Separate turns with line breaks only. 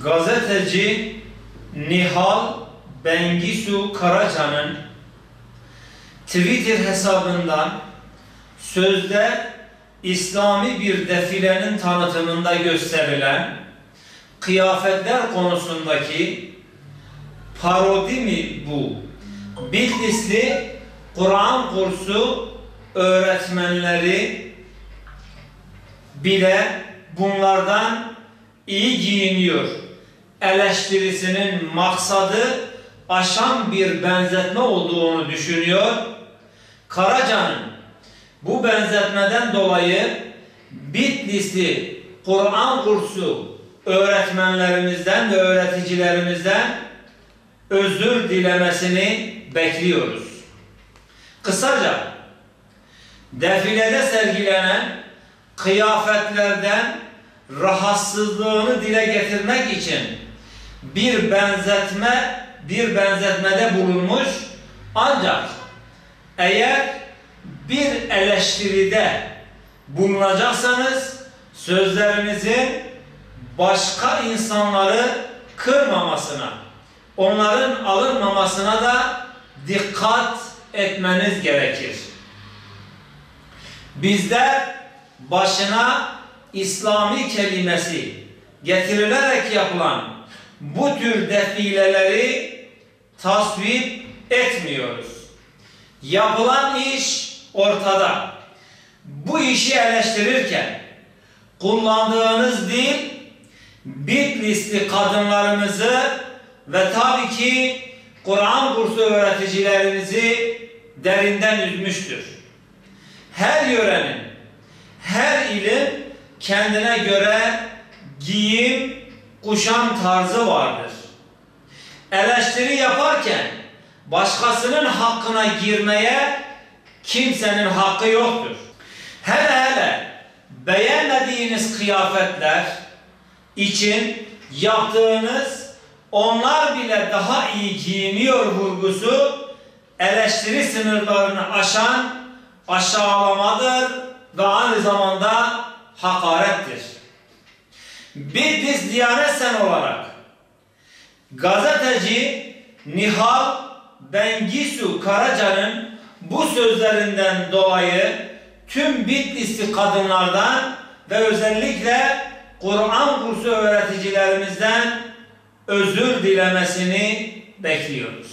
gazeteci Nihal Bengisu Karaca'nın Twitter hesabından sözde İslami bir defilenin tanıtımında gösterilen kıyafetler konusundaki parodi mi bu? Bitlisli Kur'an kursu öğretmenleri bile bunlardan iyi giyiniyor eleştirisinin maksadı aşan bir benzetme olduğunu düşünüyor. Karaca'nın bu benzetmeden dolayı Bitlisli Kur'an kursu öğretmenlerimizden ve öğreticilerimizden özür dilemesini bekliyoruz. Kısaca defilede sergilenen kıyafetlerden rahatsızlığını dile getirmek için bir benzetmede bulunmuş, ancak eğer bir eleştiride bulunacaksanız sözlerinizin başka insanları kırmamasına, onların alınmamasına da dikkat etmeniz gerekir. Bizler başına İslami kelimesi getirilerek yapılan bu tür defileleri tasvip etmiyoruz. Yapılan iş ortada. Bu işi eleştirirken kullandığınız dil Bitlisli kadınlarımızı ve tabii ki Kur'an kursu öğreticilerimizi derinden üzmüştür. Her yörenin, her ilin kendine göre giyim, kuşam tarzı vardır. Eleştiri yaparken başkasının hakkına girmeye kimsenin hakkı yoktur. Hele beğenmediğiniz kıyafetler için yaptığınız onlar bile daha iyi giyiniyor vurgusu eleştiri sınırlarını aşan aşağılamadır ve aynı zamanda hakarettir. Bitlis Diyanet Sen olarak gazeteci Nihal Bengisu Karaca'nın bu sözlerinden dolayı tüm Bitlisli kadınlardan ve özellikle Kur'an kursu öğreticilerimizden özür dilemesini bekliyoruz.